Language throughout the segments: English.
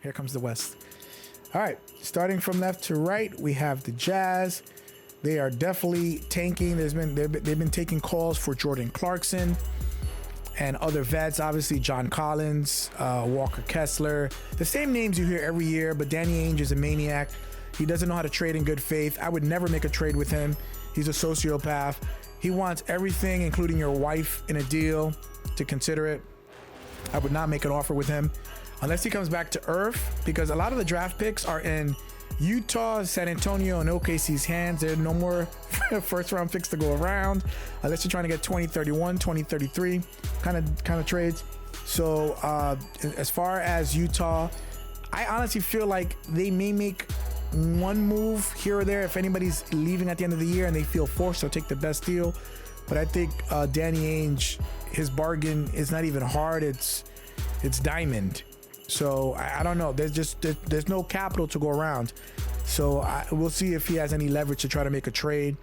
Here comes the West. All right, starting from left to right, we have the Jazz. They are definitely tanking. They've been taking calls for Jordan Clarkson and other vets. Obviously, John Collins, Walker Kessler, the same names you hear every year. But Danny Ainge is a maniac. He doesn't know how to trade in good faith. I would never make a trade with him. He's a sociopath. He wants everything, including your wife, in a deal to consider it. I would not make an offer with him unless he comes back to earth, because a lot of the draft picks are in Utah, San Antonio, and OKC's hands. There are no more first round picks to go around unless you're trying to get 2031, 2033 kind of trades. So as far as Utah, I honestly feel like they may make one move here or there if anybody's leaving at the end of the year and they feel forced to take the best deal. But I think Danny Ainge, his bargain is not even hard, it's diamond. So I don't know. There's no capital to go around. So we'll see if he has any leverage to try to make a trade.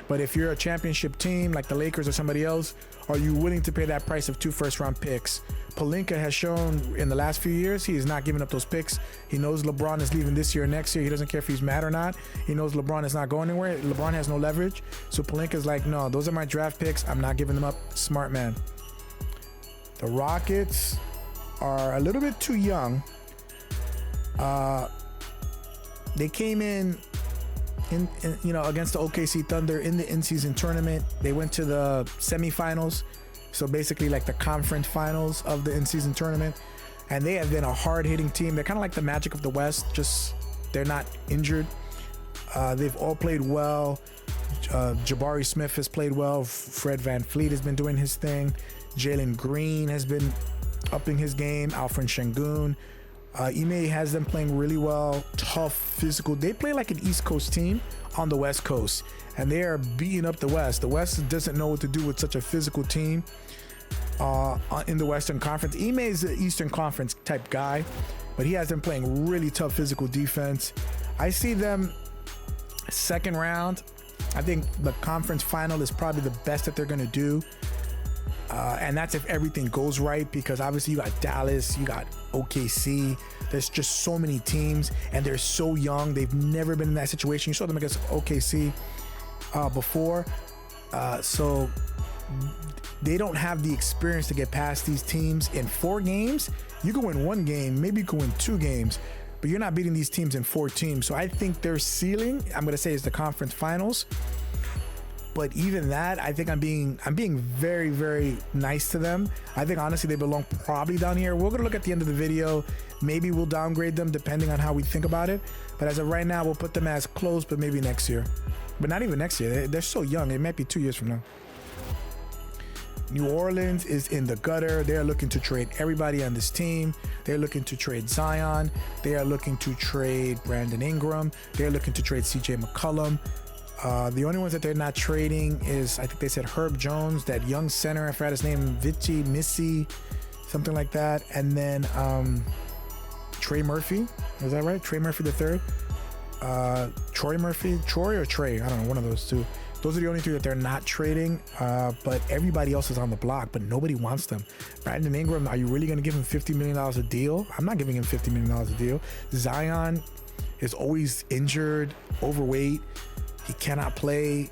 But if you're a championship team like the Lakers or somebody else, are you willing to pay that price of 2 first-round picks? Pelinka has shown in the last few years he is not giving up those picks. He knows LeBron is leaving this year or next year. He doesn't care if he's mad or not. He knows LeBron is not going anywhere. LeBron has no leverage. So Pelinka's like, no, those are my draft picks. I'm not giving them up. Smart man. The Rockets are a little bit too young. They came in against the OKC Thunder in the in-season tournament. They went to the semifinals, so basically like the conference finals of the in-season tournament. And they have been a hard-hitting team. They're kind of like the Magic of the West, just they're not injured. They've all played well. Jabari Smith has played well. Fred VanVleet has been doing his thing. Jalen Green has been upping his game. Alfred Şengün. Ime has them playing really well, tough, physical. They play like an East Coast team on the West Coast, and they are beating up the West. The West doesn't know what to do with such a physical team in the Western Conference. Ime is an Eastern Conference type guy, but he has them playing really tough physical defense. I see them second round. I think the conference final is probably the best that they're going to do. And that's if everything goes right, because obviously you got Dallas, you got OKC. There's just so many teams, and they're so young. They've never been in that situation. You saw them against OKC before. So they don't have the experience to get past these teams in 4 games. You can win 1 game, maybe you can win 2 games, but you're not beating these teams in 4 teams. So I think their ceiling, I'm going to say, is the conference finals. But even that, I think I'm being very, very nice to them. I think honestly they belong probably down here. We're gonna look at the end of the video. Maybe we'll downgrade them depending on how we think about it. But as of right now, we'll put them as close, but maybe next year. But not even next year. They're so young. It might be 2 years from now. New Orleans is in the gutter. They're looking to trade everybody on this team. They're looking to trade Zion. They are looking to trade Brandon Ingram. They're looking to trade CJ McCollum. The only ones that they're not trading is, I think they said Herb Jones, that young center, I forgot his name, Vichy, Missy, something like that. And then Trey Murphy, is that right? Trey Murphy III? Troy Murphy, Troy or Trey? I don't know, one of those two. Those are the only 3 that they're not trading, but everybody else is on the block, but nobody wants them. Brandon Ingram, are you really going to give him $50 million a deal? I'm not giving him $50 million a deal. Zion is always injured, overweight. He cannot play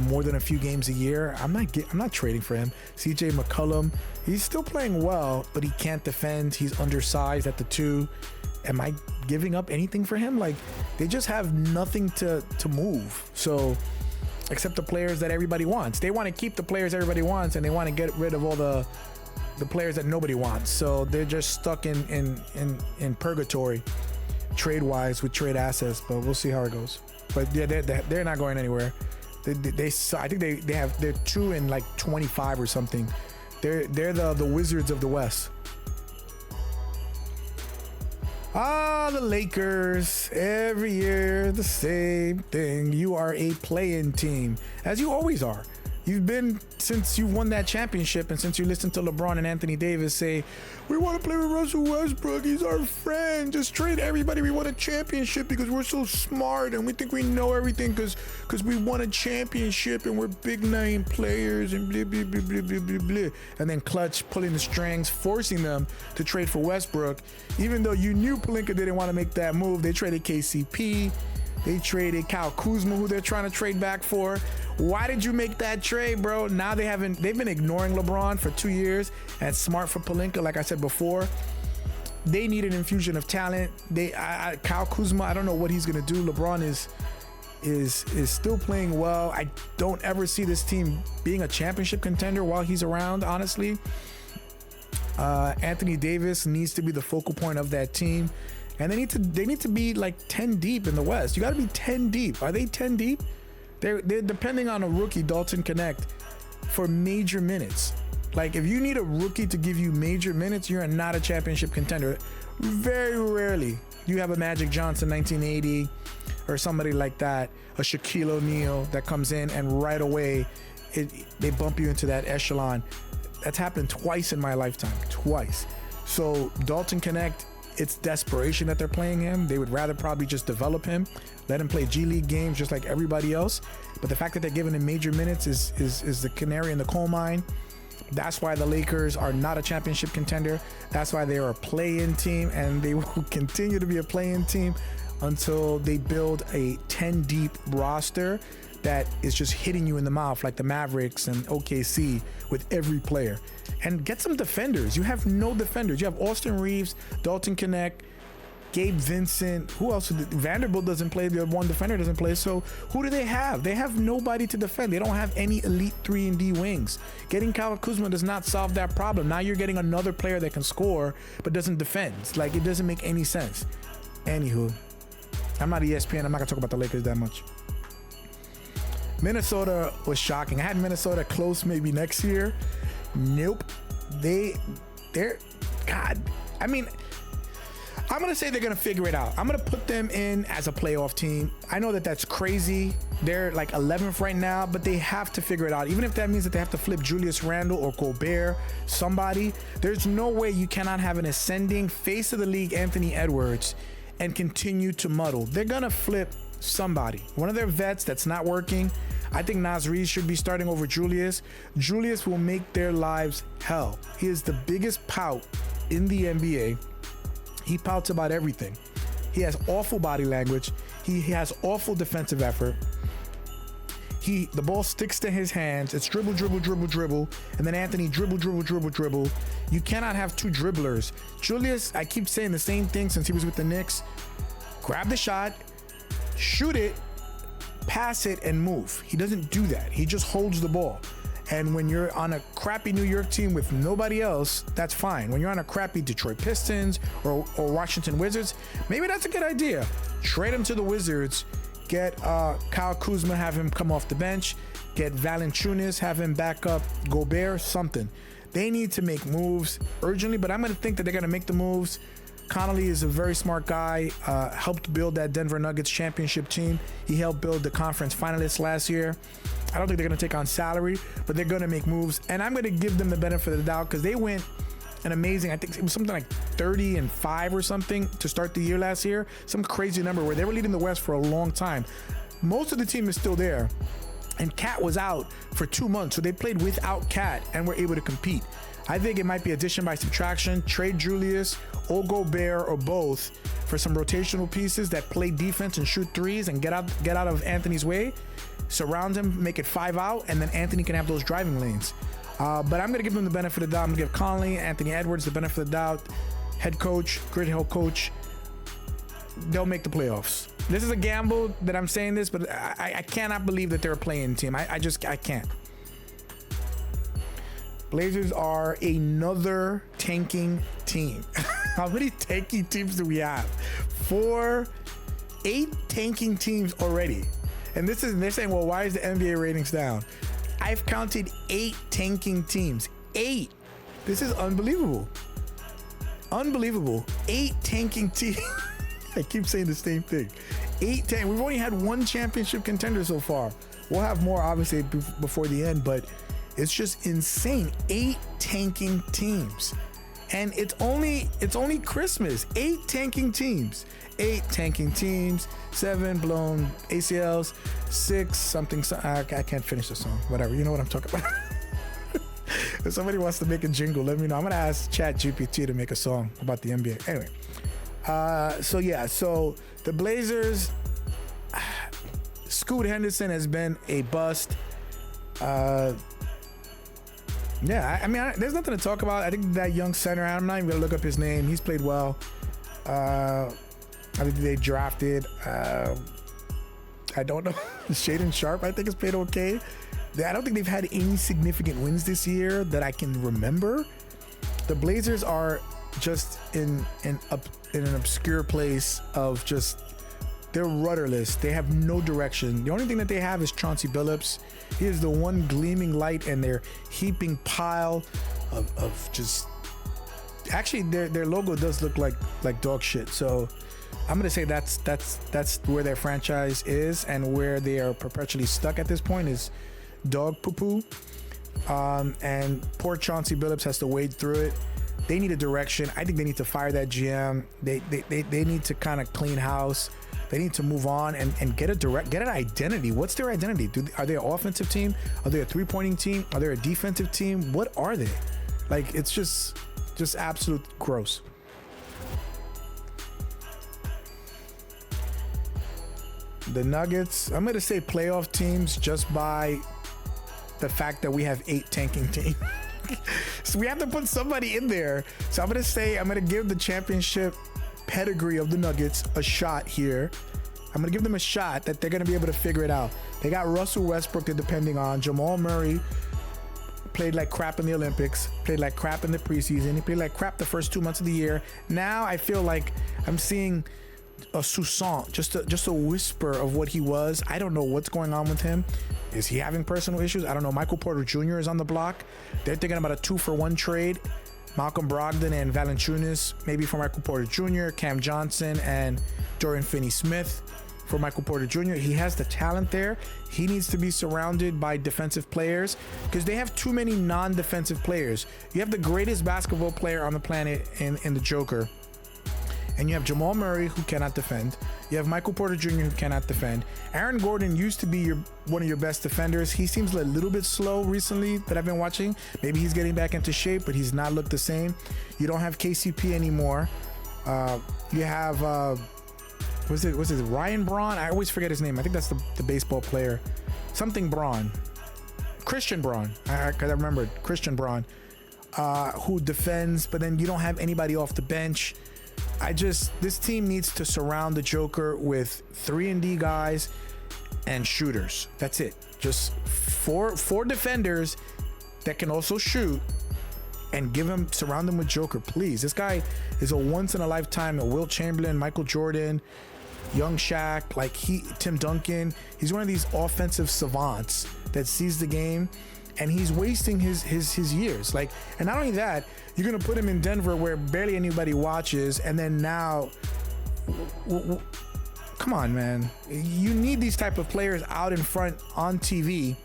more than a few games a year. I'm not trading for him. CJ McCollum, he's still playing well, but he can't defend. He's undersized at the 2. Am I giving up anything for him? Like, they just have nothing to move. So, except the players that everybody wants. They want to keep the players everybody wants, and they want to get rid of all the players that nobody wants. So they're just stuck in purgatory, trade-wise, with trade assets. But we'll see how it goes. But yeah, they're not going anywhere. I think they're 2 in like 25 or something. They're the Wizards of the West. The Lakers, every year the same thing. You are a play-in team, as you always are. You've been, since you won that championship and since you listened to LeBron and Anthony Davis say, we want to play with Russell Westbrook, he's our friend, just trade everybody, we won a championship because we're so smart and we think we know everything because we won a championship and we're big name players and blah, blah, blah, blah, blah, blah, blah. And then Clutch pulling the strings, forcing them to trade for Westbrook. Even though you knew Pelinka didn't want to make that move, they traded KCP. They traded Kyle Kuzma, who they're trying to trade back for. Why did you make that trade, bro? Now they've been ignoring LeBron for 2 years. And it's smart for Pelinka, like I said before. They need an infusion of talent. Kyle Kuzma, I don't know what he's gonna do. LeBron is still playing well. I don't ever see this team being a championship contender while he's around, honestly. Anthony Davis needs to be the focal point of that team. And they need to be like 10 deep in the West. You got to be 10 deep. Are they 10 deep? They're depending on a rookie, Dalton Connect, for major minutes. Like, if you need a rookie to give you major minutes, you're not a championship contender. Very rarely you have a Magic Johnson 1980 or somebody like that, a Shaquille O'Neal that comes in and right away they bump you into that echelon. That's happened twice in my lifetime, twice. So Dalton Connect, it's desperation that they're playing him. They would rather probably just develop him, let him play G League games just like everybody else. But the fact that they're giving him major minutes is the canary in the coal mine. That's why the Lakers are not a championship contender. That's why they are a play-in team, and they will continue to be a play-in team until they build a 10-deep roster that is just hitting you in the mouth like the Mavericks and OKC with every player. And get some defenders. You have no defenders. You have Austin Reeves, Dalton Connect, Gabe Vincent. Who else? Vanderbilt doesn't play. The one defender doesn't play. So who do they have? They have nobody to defend. They don't have any elite 3-and-D wings. Getting Kyle Kuzma does not solve that problem. Now you're getting another player that can score but doesn't defend. Like, it doesn't make any sense. Anywho, I'm not ESPN. I'm not gonna talk about the Lakers that much. Minnesota was shocking. I had Minnesota close maybe next year. Nope. They're God. I mean, I'm going to say they're going to figure it out. I'm going to put them in as a playoff team. I know that that's crazy. They're like 11th right now, but they have to figure it out. Even if that means that they have to flip Julius Randle or Gobert, somebody, there's no way you cannot have an ascending face of the league, Anthony Edwards, and continue to muddle. They're going to flip somebody. One of their vets that's not working. I think Naz Reid should be starting over Julius. Julius will make their lives hell. He is the biggest pout in the NBA. He pouts about everything. He has awful body language. He has awful defensive effort. The ball sticks to his hands. It's dribble, dribble, dribble, dribble. And then Anthony dribble, dribble, dribble, dribble. You cannot have two dribblers. Julius, I keep saying the same thing since he was with the Knicks. Grab the shot, shoot it, pass it, and move. He doesn't do that. He just holds the ball. And when you're on a crappy New York team with nobody else, that's fine. When you're on a crappy Detroit Pistons or Washington Wizards, maybe that's a good idea. Trade him to the Wizards. Get Kyle Kuzma, have him come off the bench. Get Valanciunas, have him back up Gobert, something. They need to make moves urgently, but I'm going to think that they're going to make the moves. Connolly is a very smart guy, helped build that Denver Nuggets championship team. He helped build the conference finalists last year. I don't think they're going to take on salary, but they're going to make moves. And I'm going to give them the benefit of the doubt because they went an amazing, I think it was something like 30-5 or something to start the year last year. Some crazy number where they were leading the West for a long time. Most of the team is still there. And Cat was out for 2 months, so they played without Cat and were able to compete. I think it might be addition by subtraction. Trade Julius or Gobert or both for some rotational pieces that play defense and shoot threes and get out of Anthony's way. Surround him, make it 5 out, and then Anthony can have those driving lanes. But I'm going to give them the benefit of the doubt. I'm going to give Conley, Anthony Edwards the benefit of the doubt. Head coach, great head coach. They'll make the playoffs. This is a gamble that I'm saying this, but I cannot believe that they're a play-in team. I can't. Blazers are another tanking team. How many tanking teams do we have? 8 tanking teams already. And they're saying, well, why is the NBA ratings down? I've counted 8 tanking teams. 8. This is unbelievable. Unbelievable. 8 tanking teams. I keep saying the same thing. 8 tank. We've only had 1 championship contender so far. We'll have more obviously before the end, but it's just insane. 8 tanking teams. And it's only Christmas. 8 tanking teams. 8 tanking teams. 7 blown ACLs. 6 something. I can't finish the song. Whatever. You know what I'm talking about. If somebody wants to make a jingle, let me know. I'm gonna ask ChatGPT to make a song about the NBA. Anyway. So the Blazers. Scoot Henderson has been a bust. There's nothing to talk about. I think that young center, I'm not even going to look up his name. He's played well. I think they drafted, I don't know, Shaden Sharp, I think has played okay. I don't think they've had any significant wins this year that I can remember. The Blazers are just in an obscure place of just, they're rudderless. They have no direction. The only thing that they have is Chauncey Billups. He is the one gleaming light in their heaping pile of just. Actually, their logo does look like dog shit. So I'm gonna say that's where their franchise is, and where they are perpetually stuck at this point is dog poo poo. And poor Chauncey Billups has to wade through it. They need a direction. I think they need to fire that GM. They need to kind of clean house. They need to move on and get an identity. What's their identity? Are they an offensive team? Are they a three-pointing team? Are they a defensive team? What are they? Like, it's just absolute gross. The Nuggets, I'm going to say playoff teams just by the fact that we have 8 tanking teams. So we have to put somebody in there. So I'm going to give the championship pedigree of the Nuggets a shot here. I'm gonna give them a shot that they're gonna be able to figure it out. They got Russell Westbrook they're depending on. Jamal Murray played like crap in the Olympics, played like crap in the preseason. He played like crap the first 2 months of the year. Now I feel like I'm seeing a soupçon, just a whisper of what he was. I don't know what's going on with him. Is he having personal issues? I don't know. Michael Porter Jr. is on the block. They're thinking about a 2-for-1 trade. Malcolm Brogdon and Valanciunas, maybe for Michael Porter Jr., Cam Johnson and Dorian Finney-Smith for Michael Porter Jr. He has the talent there. He needs to be surrounded by defensive players because they have too many non-defensive players. You have the greatest basketball player on the planet in the Joker. And you have Jamal Murray, who cannot defend. You have Michael Porter Jr., who cannot defend. Aaron Gordon used to be one of your best defenders. He seems a little bit slow recently that I've been watching. Maybe he's getting back into shape, but he's not looked the same. You don't have KCP anymore. You have, what's it, Ryan Braun? I always forget his name. I think that's the baseball player. Something Braun. Christian Braun. Because I remember Christian Braun, who defends, but then you don't have anybody off the bench. This team needs to surround the Joker with 3-and-D guys and shooters. That's it. Just four defenders that can also shoot, and surround them with Joker, please. This guy is a once in a lifetime. Wilt Chamberlain, Michael Jordan, young Shaq, Tim Duncan. He's one of these offensive savants that sees the game, and he's wasting his years. And not only that, you're gonna put him in Denver where barely anybody watches, and then now, come on, man. You need these type of players out in front on TV,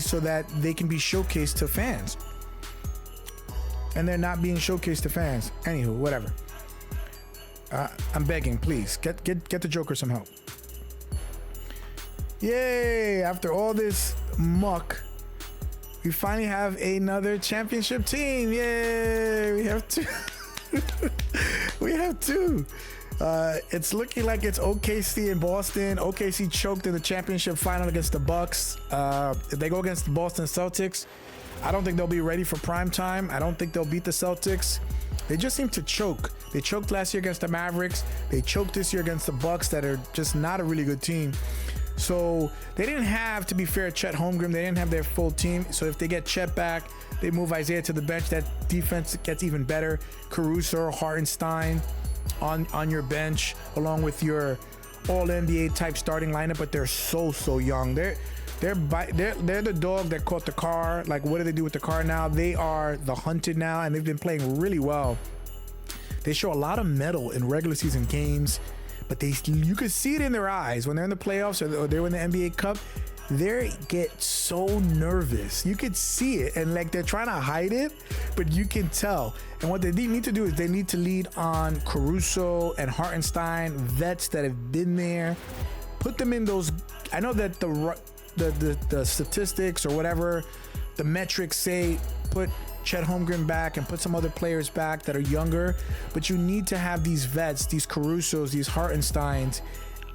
so that they can be showcased to fans. And they're not being showcased to fans. Anywho, whatever. I'm begging, please get the Joker some help. Yay! After all this muck, we finally have another championship team. Yay! We have two. We have two. It's looking like it's OKC in Boston. OKC choked in the championship final against the Bucks. If they go against the Boston Celtics, I don't think they'll be ready for prime time. I don't think they'll beat the Celtics. They just seem to choke. They choked last year against the Mavericks. They choked this year against the Bucks, that are just not a really good team. So they didn't have, to be fair, Chet Holmgren. They didn't have their full team. So if they get Chet back, they move Isaiah to the bench. That defense gets even better. Caruso, Hartenstein on your bench, along with your all-NBA type starting lineup. But they're so young. They're the dog that caught the car. What do they do with the car now? They are the hunted now, and they've been playing really well. They show a lot of mettle in regular season games. but you could see it in their eyes when they're in the playoffs or they're in the NBA Cup. They get so nervous. You could see it, and like they're trying to hide it, but you can tell. And what they need to do is they need to lead on Caruso and Hartenstein, vets that have been there. Put them in those. I know that the statistics or whatever, the metrics say put Chet Holmgren back and put some other players back that are younger, but you need to have these vets, these Carusos, these Hartensteins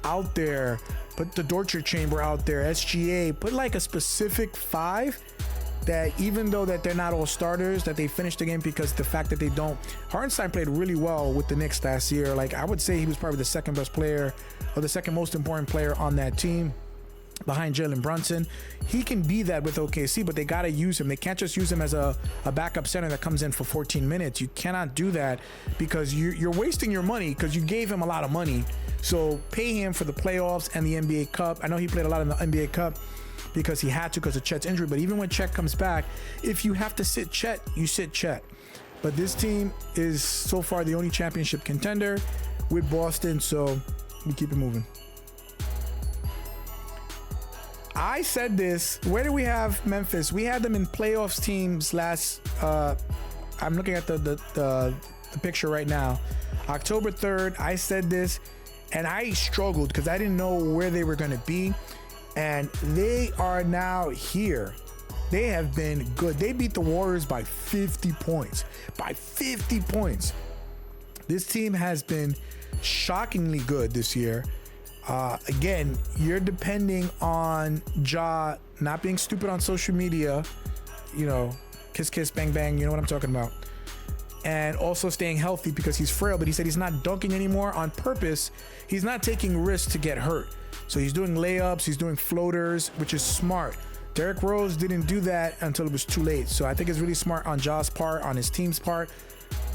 out there. Put the Dortcher Chamber out there, SGA. Put like a specific 5 that even though that they're not all starters, that they finished the game because the fact that they don't. Hartenstein played really well with the Knicks last year. Like I would say he was probably the second best player or the second most important player on that team behind Jalen Brunson. He can be that with OKC, but they got to use him. They can't just use him as a backup center that comes in for 14 minutes. You cannot do that because you're wasting your money because you gave him a lot of money. So pay him for the playoffs and the NBA Cup. I know he played a lot in the NBA Cup because he had to because of Chet's injury, but even when Chet comes back, if you have to sit Chet, you sit Chet. But this team is so far the only championship contender with Boston, so we keep it moving. I said this. Where do we have Memphis? We had them in playoffs teams last. I'm looking at the picture right now. October 3rd. I said this, and I struggled because I didn't know where they were going to be, and they are now here. They have been good. They beat the Warriors by 50 points. By 50 points. This team has been shockingly good this year. Again, you're depending on Ja not being stupid on social media, you know, kiss, kiss, bang, bang, you know what I'm talking about. And also staying healthy because he's frail, but he said he's not dunking anymore on purpose. He's not taking risks to get hurt. So he's doing layups, he's doing floaters, which is smart. Derrick Rose didn't do that until it was too late. So I think it's really smart on Ja's part, on his team's part.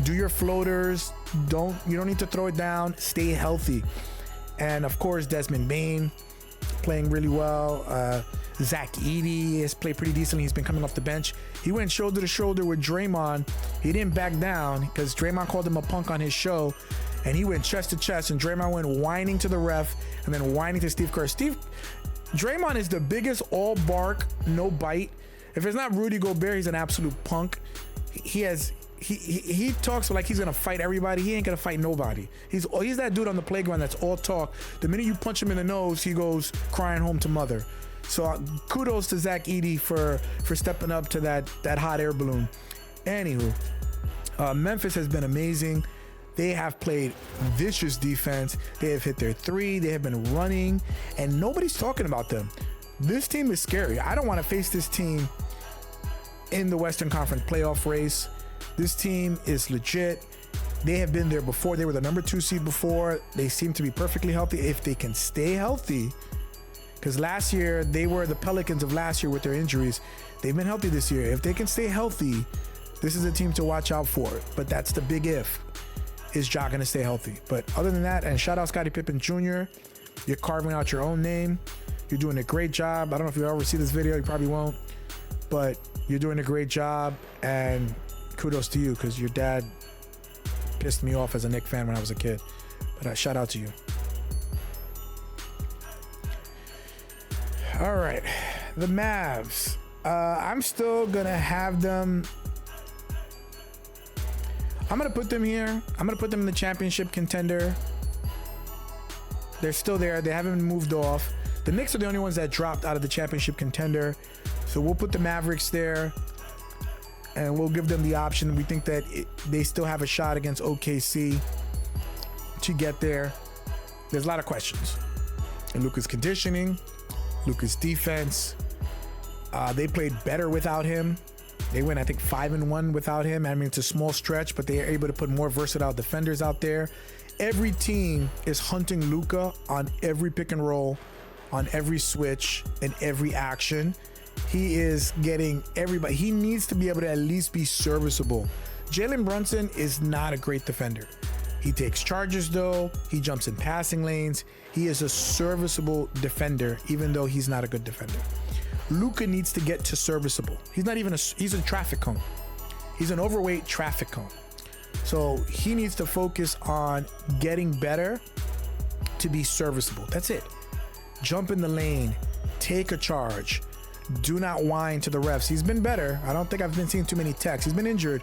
Do your floaters. You don't need to throw it down. Stay healthy. And of course, Desmond Bane playing really well. Zach Edey has played pretty decently. He's been coming off the bench. He went shoulder to shoulder with Draymond. He didn't back down because Draymond called him a punk on his show. And he went chest to chest, and Draymond went whining to the ref and then whining to Steve Kerr. Draymond is the biggest all bark, no bite. If it's not Rudy Gobert, he's an absolute punk. He talks like he's gonna fight everybody. He ain't gonna fight nobody. He's that dude on the playground that's all talk. The minute you punch him in the nose, he goes crying home to mother. So kudos to Zach Edey for stepping up to that hot air balloon. Anywho, Memphis has been amazing. They have played vicious defense. They have hit their 3. They have been running, and nobody's talking about them. This team is scary. I don't want to face this team in the Western Conference playoff race. This team is legit. They have been there before. They were the number 2 seed before. They seem to be perfectly healthy if they can stay healthy. Because last year, they were the Pelicans of last year with their injuries. They've been healthy this year. If they can stay healthy, this is a team to watch out for. But that's the big if. Is Ja going to stay healthy? But other than that, and shout out Scottie Pippen Jr., you're carving out your own name. You're doing a great job. I don't know if you'll ever see this video. You probably won't. But you're doing a great job. And kudos to you because your dad pissed me off as a Knicks fan when I was a kid. But shout out to you. All right, the Mavs. I'm still gonna have them. I'm gonna put them here. I'm gonna put them in the championship contender. They're still there. They haven't moved off. The Knicks are the only ones that dropped out of the championship contender. So we'll put the Mavericks there. And we'll give them the option. We think that they still have a shot against OKC to get there. There's a lot of questions. And Luka's conditioning, Luka's defense. They played better without him. They went, I think, 5-1 without him. I mean, it's a small stretch, but they are able to put more versatile defenders out there. Every team is hunting Luka on every pick and roll, on every switch, and every action. He is getting everybody. He needs to be able to at least be serviceable. Jalen Brunson is not a great defender. He takes charges though. He jumps in passing lanes. He is a serviceable defender, even though he's not a good defender. Luka needs to get to serviceable. He's not even he's a traffic cone. He's an overweight traffic cone. So he needs to focus on getting better to be serviceable. That's it. Jump in the lane, take a charge. Do not whine to the refs. He's been better. I don't think I've been seeing too many texts. He's been injured,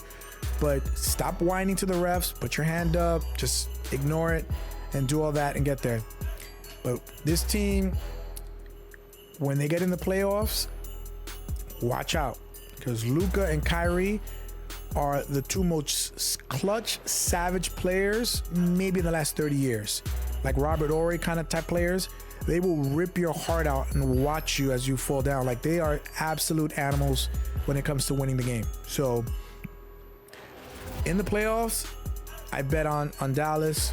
but stop whining to the refs. Put your hand up, just ignore it and do all that and get there. But this team, when they get in the playoffs, watch out, because Luka and Kyrie are the two most clutch, savage players maybe in the last 30 years. Like Robert Horry kind of type players. They will rip your heart out and watch you as you fall down. Like, they are absolute animals when it comes to winning the game. So in the playoffs, I bet on Dallas.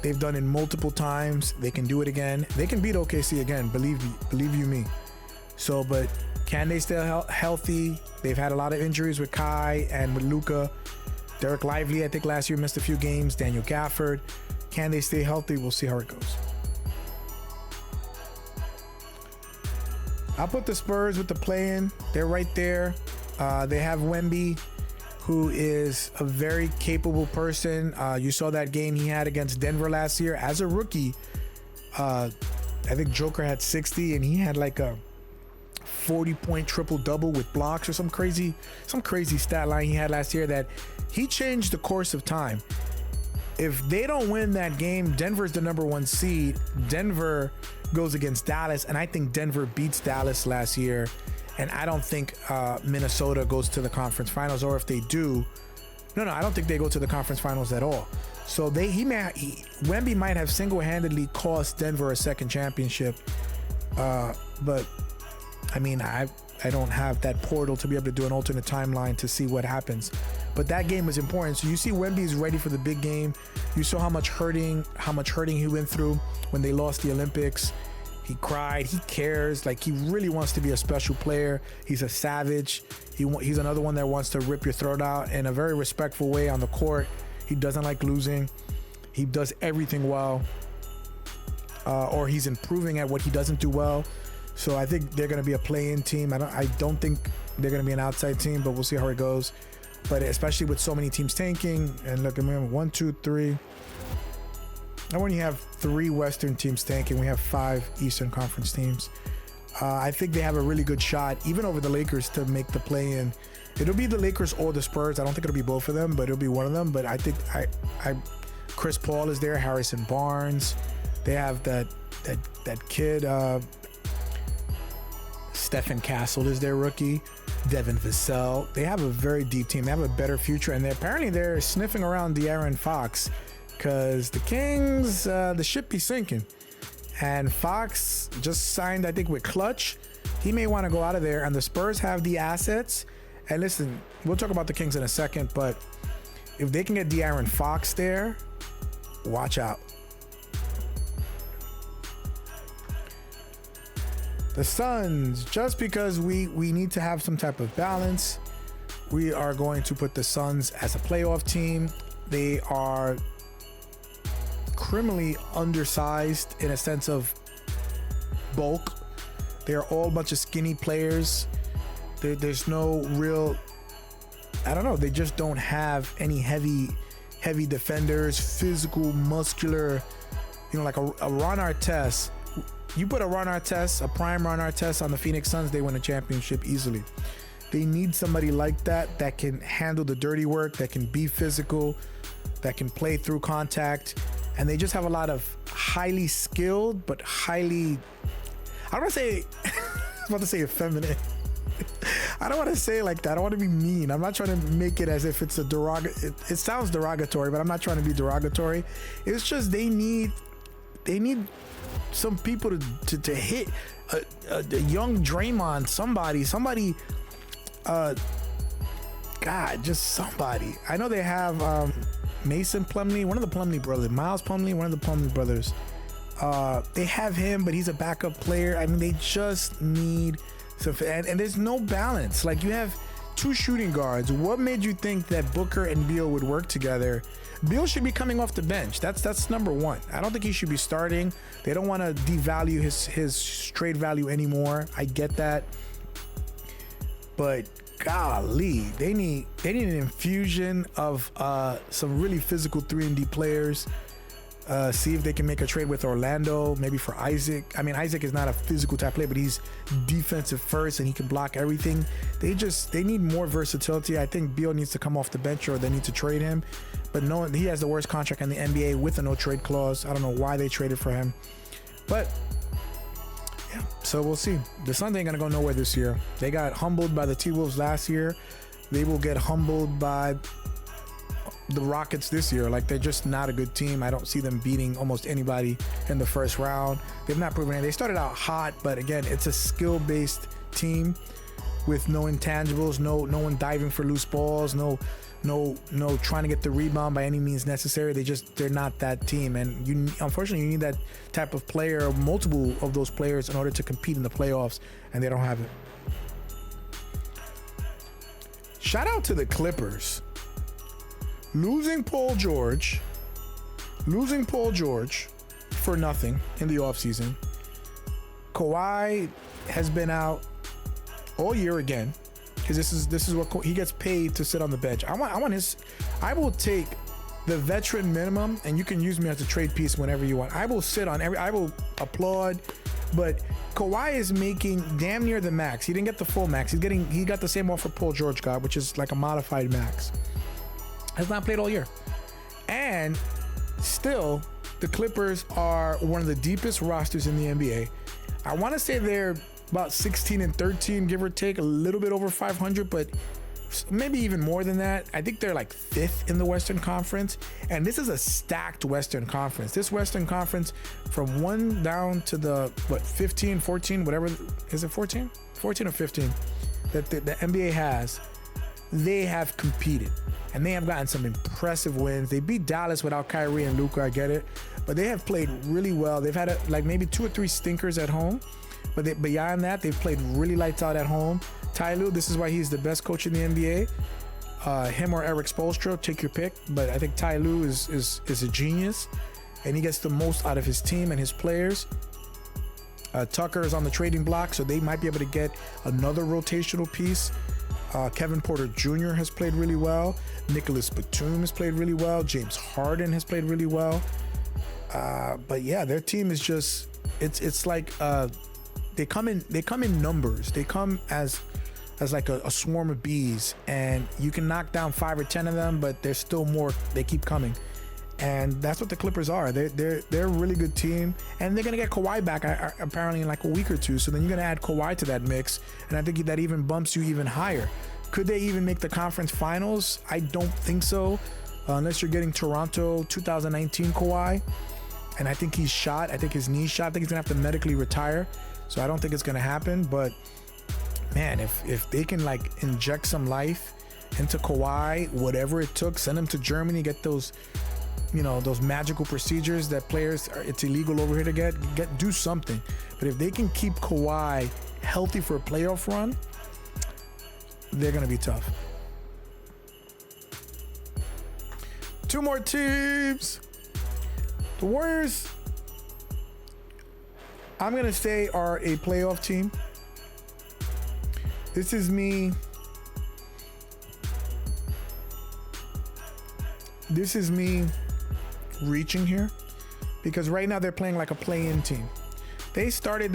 They've done it multiple times. They can do it again. They can beat OKC again, believe you me. So, but can they stay healthy? They've had a lot of injuries with Kai and with Luka. Derek Lively, I think last year missed a few games. Daniel Gafford. Can they stay healthy? We'll see how it goes. I'll put the Spurs with the play-in. They're right there. They have Wemby, who is a very capable person. You saw that game he had against Denver last year as a rookie. I think Joker had 60 and he had like a 40-point triple-double with blocks or some crazy stat line he had last year that he changed the course of time. If they don't win that game, Denver's the number 1 seed. Denver goes against Dallas, and I think Denver beats Dallas last year, and I don't think Minnesota goes to the conference finals, or if they do, I don't think they go to the conference finals at all. So Wemby might have single-handedly cost Denver a second championship, but I mean, I don't have that portal to be able to do an alternate timeline to see what happens. But that game was important. So you see Wemby's ready for the big game. You saw how much hurting he went through when they lost the Olympics. He cried, he cares, like he really wants to be a special player. He's a savage. He's another one that wants to rip your throat out in a very respectful way on the court. He doesn't like losing. He does everything well, or he's improving at what he doesn't do well. So I think they're going to be a play-in team. I don't think they're going to be an outside team, but we'll see how it goes. But especially with so many teams tanking, and look, I mean, 1, 2, 3. I only have 3 Western teams tanking. We have 5 Eastern Conference teams. I think they have a really good shot, even over the Lakers, to make the play-in. It'll be the Lakers or the Spurs. I don't think it'll be both of them, but it'll be one of them. But I think Chris Paul is there, Harrison Barnes. They have that kid. Stephen Castle is their rookie. Devin Vassell. They have a very deep team. They have a better future, and they're sniffing around De'Aaron Fox, because the Kings, the ship be sinking. And Fox just signed, I think, with Clutch. He may want to go out of there, and the Spurs have the assets. And listen, we'll talk about the Kings in a second, but if they can get De'Aaron Fox there, watch out. The Suns, just because we need to have some type of balance, we are going to put the Suns as a playoff team. They are criminally undersized in a sense of bulk. They're all a bunch of skinny players. There's no real, I don't know, they just don't have any heavy defenders, physical, muscular, like a Ron Artest. You put a Ron Artest, a prime Ron Artest on the Phoenix Suns, they win a championship easily. They need somebody like that can handle the dirty work, that can be physical, that can play through contact. And they just have a lot of highly skilled, but highly, I don't want to say, I was about to say effeminate. I don't want to say it like that. I don't want to be mean. I'm not trying to make it as if it's a it sounds derogatory, but I'm not trying to be derogatory. It's just they need some people to hit a young Draymond, somebody, God, just somebody. I know they have Mason Plumlee, one of the Plumlee brothers, Miles Plumlee, one of the Plumlee brothers. They have him, but he's a backup player. I mean, they just need some, and there's no balance. Like, you have 2 shooting guards. What made you think that Booker and Beal would work together? Beal should be coming off the bench. That's number 1. I don't think he should be starting. They don't want to devalue his trade value anymore. I get that, but golly, they need an infusion of some really physical 3-and-D players. See if they can make a trade with Orlando, maybe for Isaac. I mean, Isaac is not a physical type player, but he's defensive first and he can block everything. They need more versatility. I think Beal needs to come off the bench or they need to trade him. But no, he has the worst contract in the NBA with a no trade clause. I don't know why they traded for him. But yeah, so we'll see. The Suns ain't gonna go nowhere this year. They got humbled by the T-Wolves last year. They will get humbled by the Rockets this year. Like, they're just not a good team. I don't see them beating almost anybody in the first round. They've not proven it. They started out hot, but again, it's a skill-based team with no intangibles, no one diving for loose balls, no trying to get the rebound by any means necessary. They're not that team, and unfortunately you need that type of player, multiple of those players, in order to compete in the playoffs, and they don't have it. Shout out to the Clippers. Losing Paul George for nothing in the offseason. Kawhi has been out all year again, because this is what he gets paid to sit on the bench. I will take the veteran minimum, and you can use me as a trade piece whenever you want. I will applaud, but Kawhi is making damn near the max. He didn't get the full max. He got the same offer Paul George got, which is like a modified max. Has not played all year. And still, the Clippers are one of the deepest rosters in the NBA. I want to say they're about 16-13, give or take, a little bit over 500, but maybe even more than that. I think they're like 5th in the Western Conference, and this is a stacked Western Conference. This Western Conference, from 1 down to the 15, 14, whatever, is it 14? 14 or 15 that the NBA has, they have competed, and they have gotten some impressive wins. They beat Dallas without Kyrie and Luka, I get it, but they have played really well. They've had like maybe 2 or 3 stinkers at home, but beyond that, they've played really lights out at home. Ty Lue, this is why he's the best coach in the NBA. Him or Eric Spoelstra, take your pick, but I think Ty Lue is a genius, and he gets the most out of his team and his players. Tucker is on the trading block, so they might be able to get another rotational piece. Kevin Porter Jr. has played really well. Nicholas Batum has played really well. James Harden has played really well. But yeah, their team is just, it's like they come in numbers. They come as like a swarm of bees, and you can knock down 5 or 10 of them, but there's still more. They keep coming, and that's what the Clippers are. They're a really good team, and they're gonna get Kawhi back apparently in like a week or two. So then you're gonna add Kawhi to that mix, and I think that even bumps you even higher. Could they even make the conference finals? I don't think so, unless you're getting Toronto 2019 Kawhi, and I think he's shot. I think his knee's shot. I think he's gonna have to medically retire, so I don't think it's gonna happen. But man, if they can like inject some life into Kawhi, whatever it took, send him to Germany, get those, those magical procedures that players it's illegal over here to get, do something. But if they can keep Kawhi healthy for a playoff run, they're gonna be tough. 2 more teams. The Warriors, I'm gonna say, are a playoff team. This is me. This is me reaching here, because right now they're playing like a play-in team. They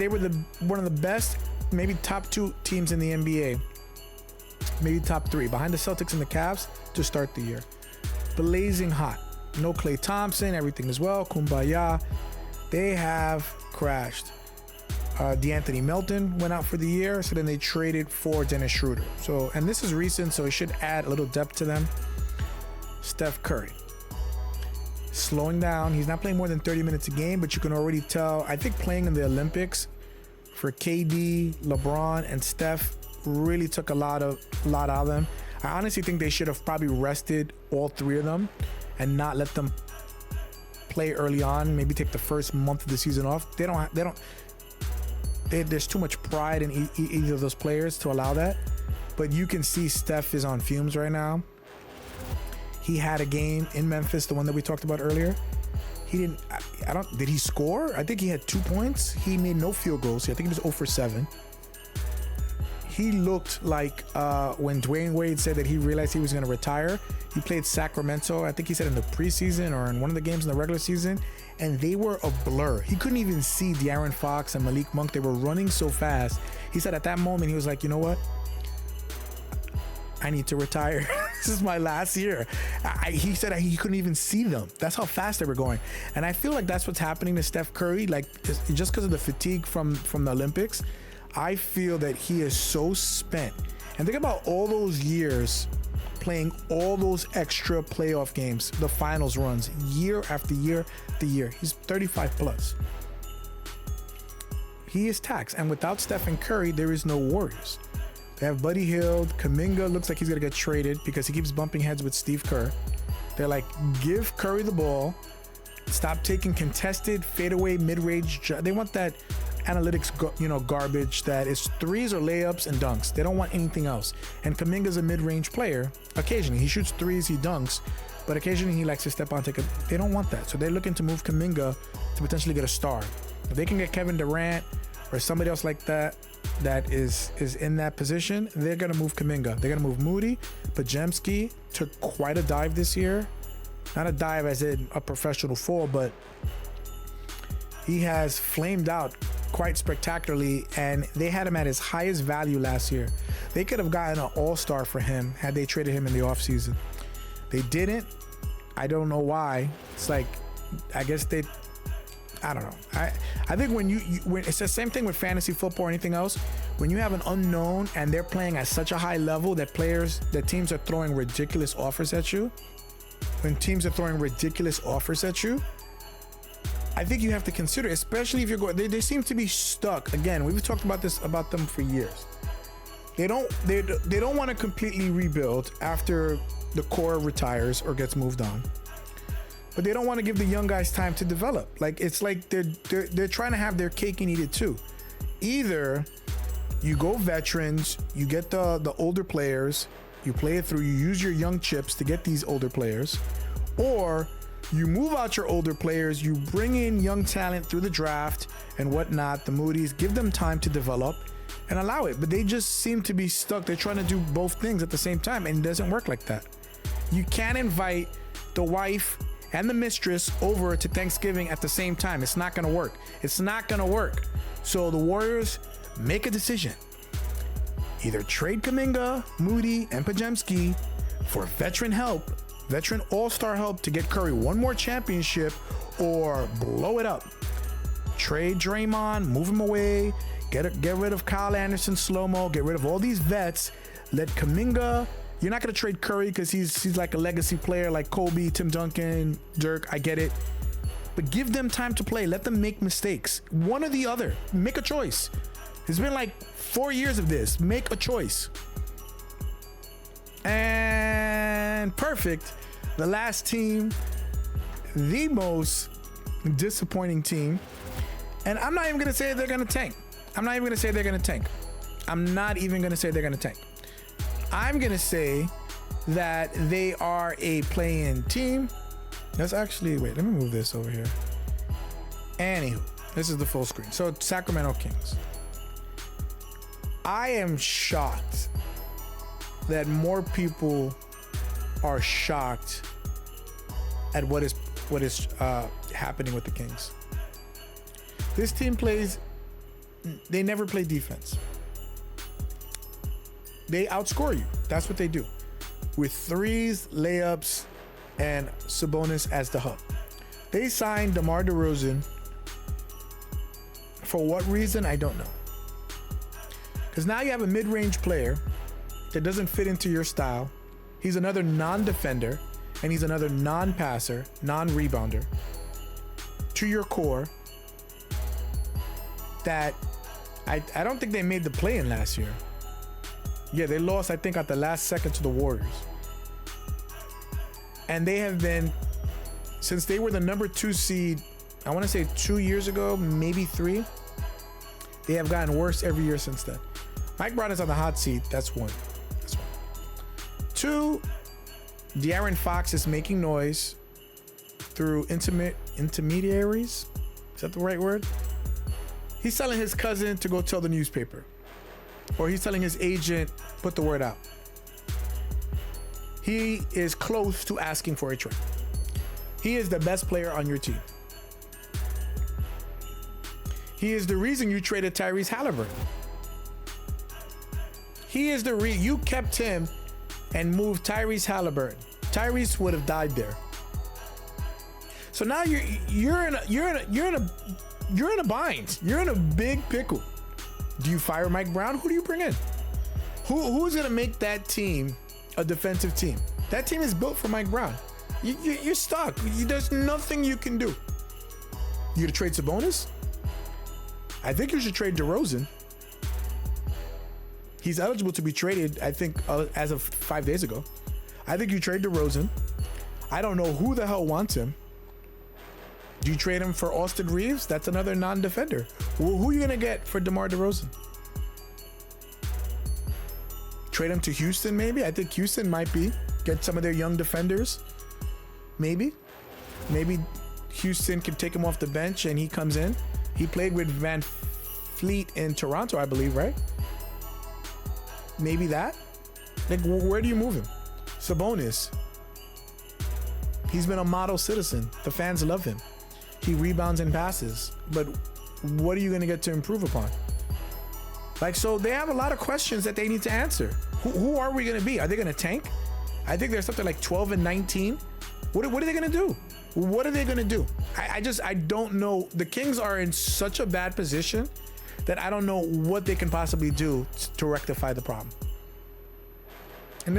were one of the best, maybe top 2 teams in the NBA, maybe top 3, behind the Celtics and the Cavs to start the year. Blazing hot. No Klay Thompson, everything as well. Kumbaya. They have crashed. DeAnthony Melton went out for the year, so then they traded for Dennis Schroeder. So, and this is recent, so it should add a little depth to them. Steph Curry, slowing down. He's not playing more than 30 minutes a game, but you can already tell, I think playing in the Olympics for KD, LeBron, and Steph really took a lot out of them. I honestly think they should have probably rested all 3 of them and not let them play early on. Maybe take the first month of the season off. There's too much pride in either of those players to allow that. But you can see Steph is on fumes right now. He had a game in Memphis, the one that we talked about earlier. Did he score? I think he had 2 points. He made no field goals. I think he was 0 for 7. He looked like when Dwayne Wade said that he realized he was going to retire, He played Sacramento, I think he said in the preseason or in one of the games in the regular season, and they were a blur. He couldn't even see De'Aaron Fox and Malik Monk. They were running so fast. He said at that moment, he was like, you know what? I need to retire. This is my last year. He said he couldn't even see them. That's how fast they were going. And I feel like that's what's happening to Steph Curry. Like, just because of the fatigue from the Olympics, I feel that he is so spent. And think about all those years playing all those extra playoff games, the finals runs, year after year after year. He's 35 plus. He is taxed. And without Stephen Curry, there is no Warriors. They have Buddy Hield. Kuminga looks like he's going to get traded because he keeps bumping heads with Steve Kerr. They're like, give Curry the ball. Stop taking contested fadeaway mid-range. They want that analytics, garbage that is threes or layups and dunks. They don't want anything else. And Kuminga's a mid-range player. Occasionally, he shoots threes, he dunks, but occasionally he likes to step on, They don't want that. So they're looking to move Kuminga to potentially get a star. If they can get Kevin Durant or somebody else like that is in that position, they're going to move Kuminga. They're going to move Moody. Podziemski took quite a dive this year. Not a dive as in a professional fall, but he has flamed out quite spectacularly, and they had him at his highest value last year. They could have gotten an all-star for him had they traded him in the offseason. They didn't. I don't know why. It's like, I guess I don't know. I think when it's the same thing with fantasy football or anything else. When you have an unknown and they're playing at such a high level that teams are throwing ridiculous offers at you. When teams are throwing ridiculous offers at you, I think you have to consider, especially if you're going. They seem to be stuck. Again, we've talked about them for years. They don't want to completely rebuild after the core retires or gets moved on. But they don't want to give the young guys time to develop. Like, it's like they're trying to have their cake and eat it too. Either you go veterans, you get the older players, you play it through, you use your young chips to get these older players, or you move out your older players, you bring in young talent through the draft and whatnot, the Moody's, give them time to develop and allow it. But they just seem to be stuck. They're trying to do both things at the same time, and it doesn't work like that. You can't invite the wife and the mistress over to Thanksgiving at the same time. It's not going to work. It's not going to work. So the Warriors make a decision. Either trade Kuminga, Moody, and Podziemski for veteran all-star help to get Curry one more championship, or blow it up. Trade Draymond, move him away, get rid of Kyle Anderson, slow-mo, get rid of all these vets. Let Kuminga. You're not going to trade Curry because he's like a legacy player like Kobe, Tim Duncan, Dirk. I get it. But give them time to play. Let them make mistakes. One or the other. Make a choice. It's been like 4 years of this. Make a choice. And perfect. The last team, the most disappointing team. And I'm not even going to say they're going to tank. I'm not even going to say they're going to tank. I'm going to say that they are a play-in team. Let's actually, wait, let me move this over here. Anywho, this is the full screen. So, Sacramento Kings. I am shocked that more people are shocked at what is happening with the Kings. This team they never play defense. They outscore you. That's what they do. With threes, layups, and Sabonis as the hub. They signed DeMar DeRozan. For what reason, I don't know. Because now you have a mid-range player that doesn't fit into your style. He's another non-defender, and he's another non-passer, non-rebounder to your core that I don't think they made the play-in last year. Yeah, they lost, I think, at the last second to the Warriors. And they have been, since they were the number 2 seed, I want to say 2 years ago, maybe 3, they have gotten worse every year since then. Mike Brown is on the hot seat. That's one. 2, De'Aaron Fox is making noise through intermediaries. Is that the right word? He's telling his cousin to go tell the newspaper. Or he's telling his agent, put the word out. he is close to asking for a trade. He is the best player on your team. He is the reason you traded Tyrese Halliburton. He is the you kept him and moved Tyrese Halliburton. Tyrese would have died there. So now you're in a bind. You're in a big pickle. Do you fire Mike Brown? Who do you bring in? Who's gonna make that team a defensive team? That team is built for Mike Brown. You're stuck. There's nothing you can do. You gonna trade Sabonis? I think you should trade DeRozan. He's eligible to be traded, I think, as of 5 days ago. I think you trade DeRozan. I don't know who the hell wants him. Do you trade him for Austin Reeves? That's another non-defender. Who are you going to get for DeMar DeRozan? Trade him to Houston, maybe? I think Houston might be. Get some of their young defenders. Maybe. Maybe Houston can take him off the bench and he comes in. He played with Van Fleet in Toronto, I believe, right? Maybe that. Like, where do you move him? Sabonis. He's been a model citizen. The fans love him. He rebounds and passes. But what are you going to get to improve upon? Like, so they have a lot of questions that they need to answer. Who are we going to be? Are they going to tank? I think there's something like 12 and 19. What are they going to do? What are they going to do? I don't know. The Kings are in such a bad position that I don't know what they can possibly do to rectify the problem. And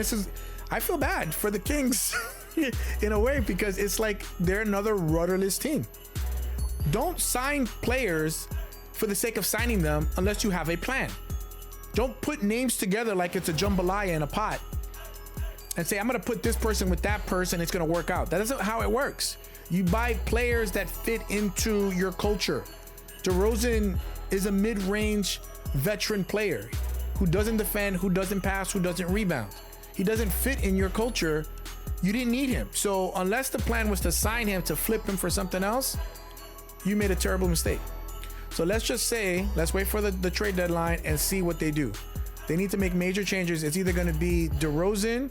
I feel bad for the Kings in a way, because it's like they're another rudderless team. Don't sign players for the sake of signing them unless you have a plan. Don't put names together like it's a jambalaya in a pot and say, I'm going to put this person with that person, it's going to work out. That isn't how it works. You buy players that fit into your culture. DeRozan is a mid-range veteran player who doesn't defend, who doesn't pass, who doesn't rebound. He doesn't fit in your culture. You didn't need him. So unless the plan was to sign him to flip him for something else, you made a terrible mistake. So let's just say, let's wait for the trade deadline and see what they do. They need to make major changes. It's either going to be DeRozan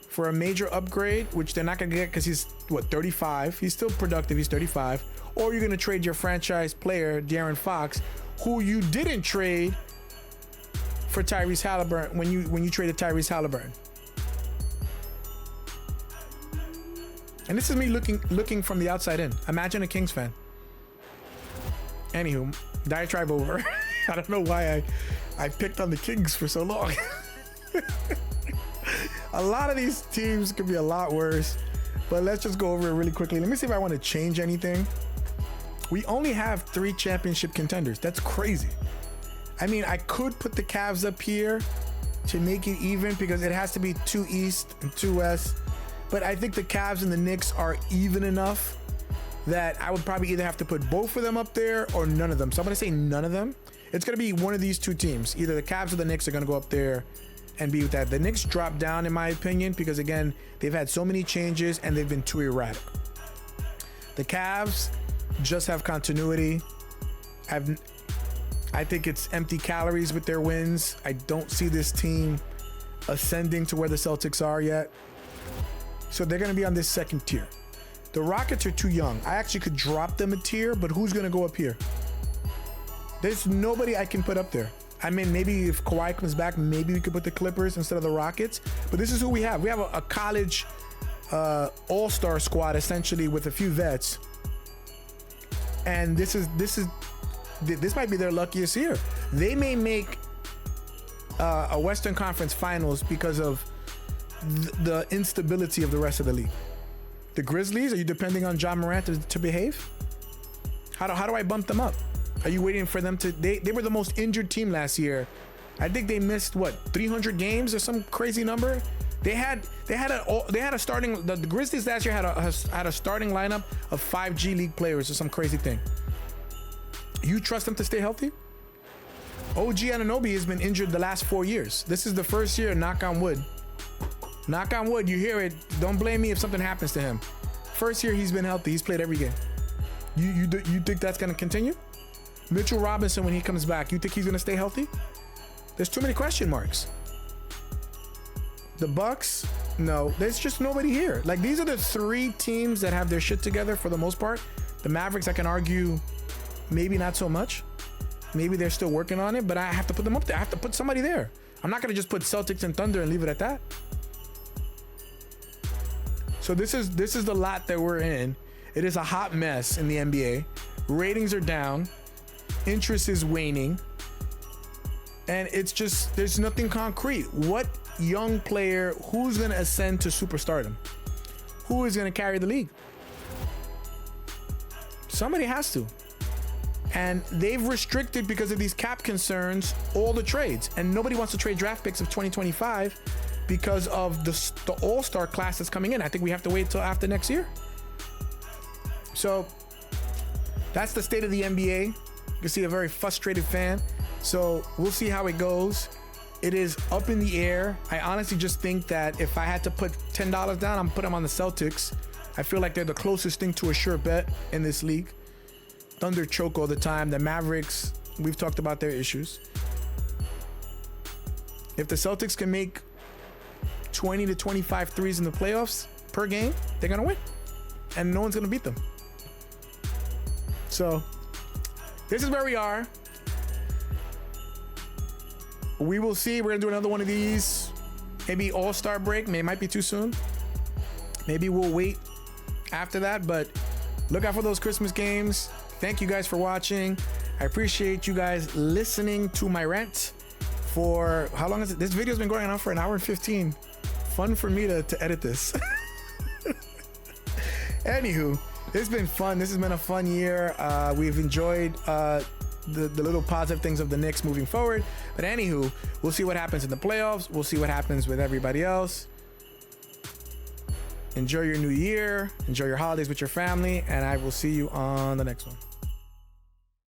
for a major upgrade, which they're not going to get because he's, 35? He's still productive. He's 35. Or you're going to trade your franchise player, De'Aaron Fox, who you didn't trade for Tyrese Halliburton when you traded Tyrese Halliburton. And this is me looking from the outside in. Imagine a Kings fan. Anywho, diatribe over. I don't know why I picked on the Kings for so long. A lot of these teams could be a lot worse, but let's just go over it really quickly. Let me see if I want to change anything. We only have 3 championship contenders. That's crazy. I mean, I could put the Cavs up here to make it even because it has to be 2 East and 2 West. But I think the Cavs and the Knicks are even enough that I would probably either have to put both of them up there or none of them. So I'm going to say none of them. It's going to be one of these 2 teams. Either the Cavs or the Knicks are going to go up there and be with that. The Knicks drop down, in my opinion, because, again, they've had so many changes and they've been too erratic. The Cavs just have continuity. I think it's empty calories with their wins. I don't see this team ascending to where the Celtics are yet. So they're going to be on this second tier. The Rockets are too young. I actually could drop them a tier, but who's going to go up here? There's nobody I can put up there. I mean, maybe if Kawhi comes back, maybe we could put the Clippers instead of the Rockets. But this is who we have. We have a college all-star squad, essentially, with a few vets. And this might be their luckiest year. They may make a Western Conference Finals because of the instability of the rest of the league. The Grizzlies, are you depending on John Morant to behave? How do I bump them up? Are you waiting for them to? They were the most injured team last year. I think they missed 300 games or some crazy number. They had a starting. The Grizzlies last year had a starting lineup of 5 G League players or some crazy thing. You trust them to stay healthy? OG Anunoby has been injured the last 4 years. This is the first year, knock on wood. Knock on wood, you hear it. Don't blame me if something happens to him. First year he's been healthy. He's played every game. You think that's going to continue? Mitchell Robinson, when he comes back, you think he's going to stay healthy? There's too many question marks. The Bucks, No, there's just nobody here. Like, these are the three teams that have their shit together for the most part. The Mavericks, I can argue, maybe not so much. Maybe they're still working on it, but I have to put them up there. I have to put somebody there. I'm not going to just put Celtics and Thunder and leave it at that. So this is the lot that we're in. It is a hot mess in the NBA. Ratings are down. Interest is waning. And it's just, there's nothing concrete. What young player, who's going to ascend to superstardom? Who is going to carry the league? Somebody has to. And they've restricted, because of these cap concerns, all the trades. And nobody wants to trade draft picks of 2025 because of the all-star class that's coming in. I think we have to wait till after next year. So that's the state of the NBA. You can see a very frustrated fan. So we'll see how it goes. It is up in the air. I honestly just think that if I had to put $10 down, I'm put them on the Celtics. I feel like they're the closest thing to a sure bet in this league. Thunder choke all the time. The Mavericks, we've talked about their issues. If the Celtics can make 20 to 25 threes in the playoffs per game, they're going to win. And no one's going to beat them. So this is where we are. We will see. We're going to do another one of these. Maybe all-star break. Maybe it might be too soon. Maybe we'll wait after that. But look out for those Christmas games. Thank you guys for watching. I appreciate you guys listening to my rant for how long is it? This video's been going on for 1 hour and 15. Fun for me to edit this. Anywho, it's been fun. This has been a fun year. We've enjoyed the little positive things of the Knicks moving forward. But anywho, we'll see what happens in the playoffs. We'll see what happens with everybody else. Enjoy your new year. Enjoy your holidays with your family. And I will see you on the next one.